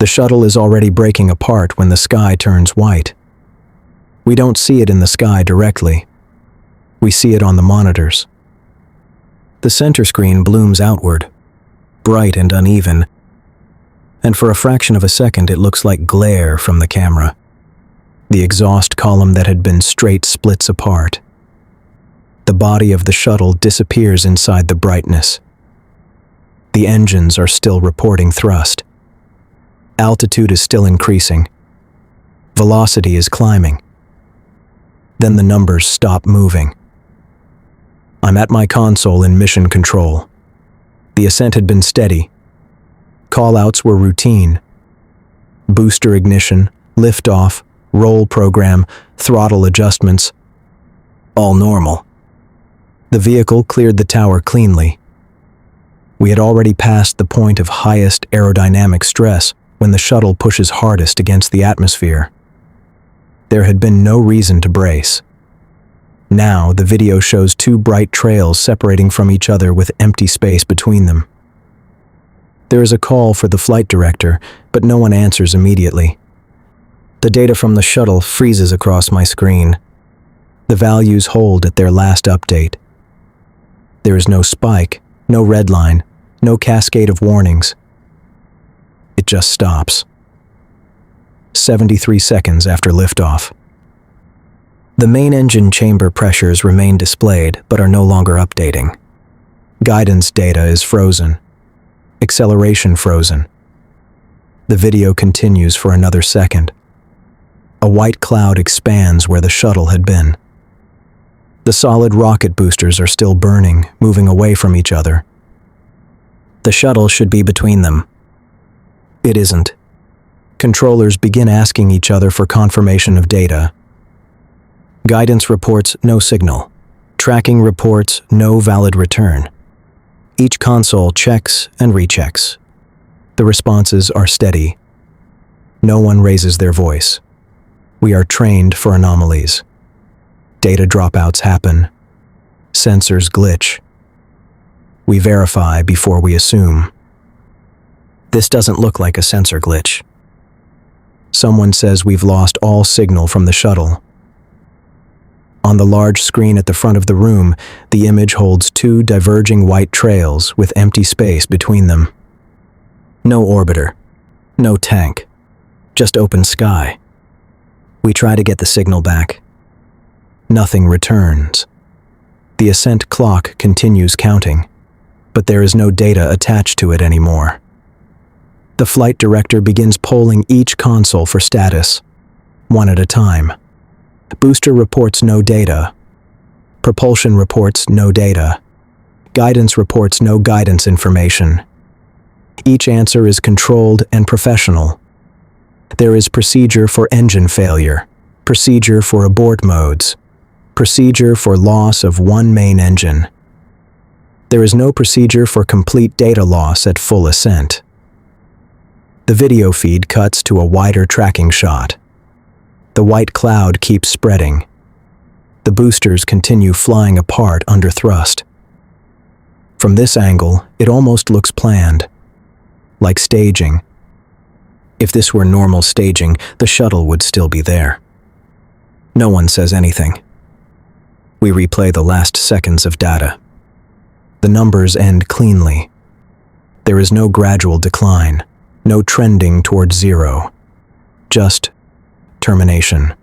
The shuttle is already breaking apart when the sky turns white. We don't see it in the sky directly. We see it on the monitors. The center screen blooms outward, bright and uneven, and for a fraction of a second it looks like glare from the camera. The exhaust column that had been straight splits apart. The body of the shuttle disappears inside the brightness. The engines are still reporting thrust. Altitude is still increasing. Velocity is climbing. Then the numbers stop moving. I'm at my console in mission control. The ascent had been steady. Call-outs were routine. Booster ignition, liftoff, roll program, throttle adjustments, all normal. The vehicle cleared the tower cleanly. We had already passed the point of highest aerodynamic stress when the shuttle pushes hardest against the atmosphere. There had been no reason to brace. Now, the video shows two bright trails separating from each other with empty space between them. There is a call for the flight director, but no one answers immediately. The data from the shuttle freezes across my screen. The values hold at their last update. There is no spike, no red line, no cascade of warnings. It just stops. 73 seconds after liftoff. The main engine chamber pressures remain displayed but are no longer updating. Guidance data is frozen. Acceleration frozen. The video continues for another second. A white cloud expands where the shuttle had been. The solid rocket boosters are still burning, moving away from each other. The shuttle should be between them. It isn't. Controllers begin asking each other for confirmation of data. Guidance reports no signal. Tracking reports no valid return. Each console checks and rechecks. The responses are steady. No one raises their voice. We are trained for anomalies. Data dropouts happen. Sensors glitch. We verify before we assume. This doesn't look like a sensor glitch. Someone says we've lost all signal from the shuttle. On the large screen at the front of the room, the image holds two diverging white trails with empty space between them. No orbiter, no tank, just open sky. We try to get the signal back. Nothing returns. The ascent clock continues counting, but there is no data attached to it anymore. The flight director begins polling each console for status, one at a time. Booster reports no data. Propulsion reports no data. Guidance reports no guidance information. Each answer is controlled and professional. There is procedure for engine failure, procedure for abort modes, procedure for loss of one main engine. There is no procedure for complete data loss at full ascent. The video feed cuts to a wider tracking shot. The white cloud keeps spreading. The boosters continue flying apart under thrust. From this angle, it almost looks planned, like staging. If this were normal staging, the shuttle would still be there. No one says anything. We replay the last seconds of data. The numbers end cleanly. There is no gradual decline, no trending towards zero. Just termination.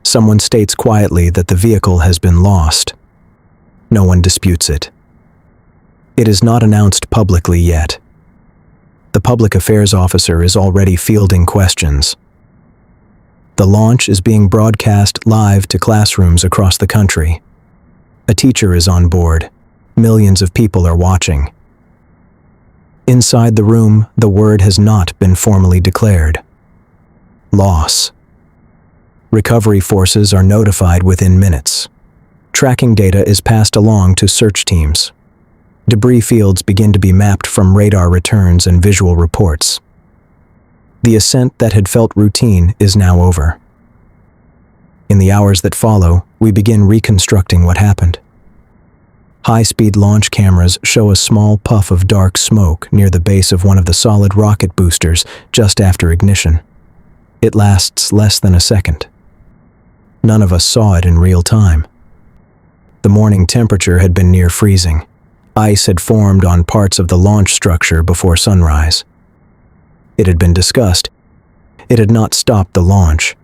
Someone states quietly that the vehicle has been lost. No one disputes it. It is not announced publicly yet. The public affairs officer is already fielding questions. The launch is being broadcast live to classrooms across the country. A teacher is on board. Millions of people are watching. Inside the room, the word has not been formally declared. Loss. Recovery forces are notified within minutes. Tracking data is passed along to search teams. Debris fields begin to be mapped from radar returns and visual reports. The ascent that had felt routine is now over. In the hours that follow, we begin reconstructing what happened. High-speed launch cameras show a small puff of dark smoke near the base of one of the solid rocket boosters just after ignition. It lasts less than a second. None of us saw it in real time. The morning temperature had been near freezing. Ice had formed on parts of the launch structure before sunrise. It had been discussed. It had not stopped the launch.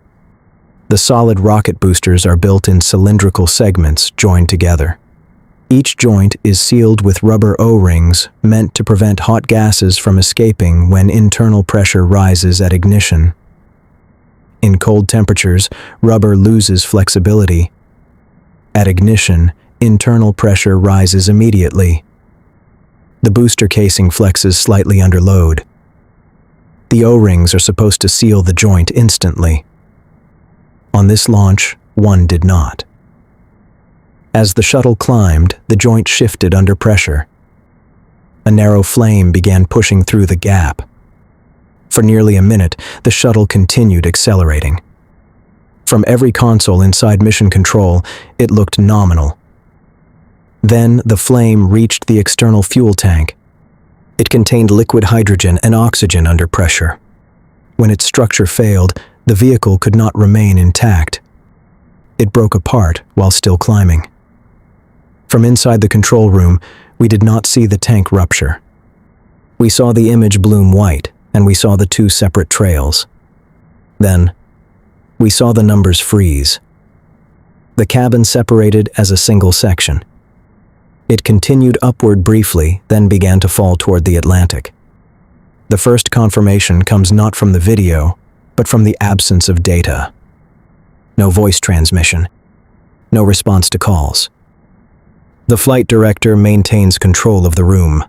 The solid rocket boosters are built in cylindrical segments joined together. Each joint is sealed with rubber O-rings meant to prevent hot gases from escaping when internal pressure rises at ignition. In cold temperatures, rubber loses flexibility. At ignition, internal pressure rises immediately. The booster casing flexes slightly under load. The O-rings are supposed to seal the joint instantly. On this launch, one did not. As the shuttle climbed, the joint shifted under pressure. A narrow flame began pushing through the gap. For nearly a minute, the shuttle continued accelerating. From every console inside Mission Control, it looked nominal. Then the flame reached the external fuel tank. It contained liquid hydrogen and oxygen under pressure. When its structure failed, the vehicle could not remain intact. It broke apart while still climbing. From inside the control room, we did not see the tank rupture. We saw the image bloom white, and we saw the two separate trails. Then, we saw the numbers freeze. The cabin separated as a single section. It continued upward briefly, then began to fall toward the Atlantic. The first confirmation comes not from the video, but from the absence of data. No voice transmission, no response to calls. The flight director maintains control of the room.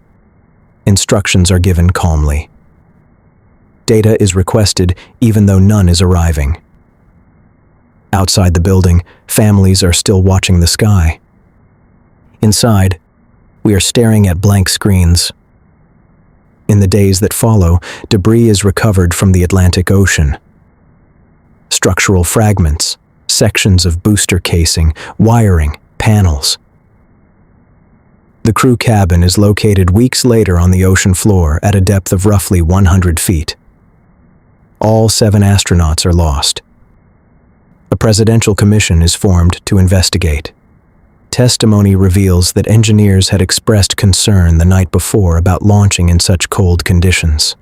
Instructions are given calmly. Data is requested even though none is arriving. Outside the building, families are still watching the sky. Inside, we are staring at blank screens. In the days that follow, debris is recovered from the Atlantic Ocean. Structural fragments, sections of booster casing, wiring, panels. The crew cabin is located weeks later on the ocean floor at a depth of roughly 100 feet. All 7 astronauts are lost. A presidential commission is formed to investigate. Testimony reveals that engineers had expressed concern the night before about launching in such cold conditions.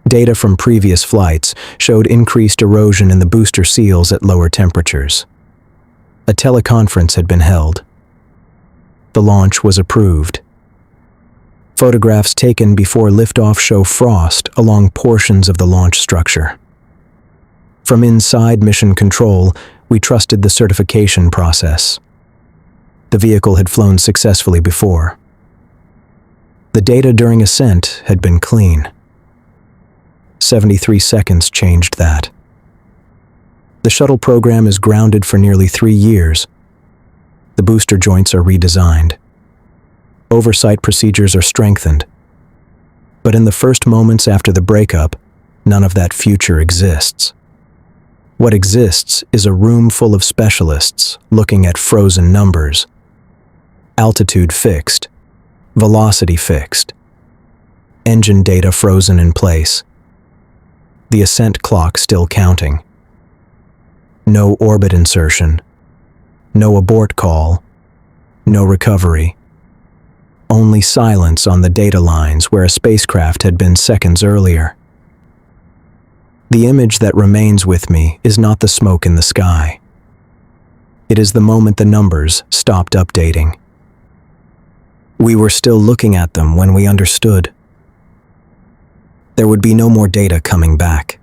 Data from previous flights showed increased erosion in the booster seals at lower temperatures. A teleconference had been held. The launch was approved. Photographs taken before liftoff show frost along portions of the launch structure. From inside Mission Control, we trusted the certification process. The vehicle had flown successfully before. The data during ascent had been clean. 73 seconds changed that. The shuttle program is grounded for nearly 3 years. The booster joints are redesigned. Oversight procedures are strengthened. But in the first moments after the breakup, none of that future exists. What exists is a room full of specialists looking at frozen numbers. Altitude fixed. Velocity fixed. Engine data frozen in place. The ascent clock still counting. No orbit insertion. No abort call. No recovery. Only silence on the data lines where a spacecraft had been seconds earlier. The image that remains with me is not the smoke in the sky. It is the moment the numbers stopped updating. We were still looking at them when we understood. There would be no more data coming back.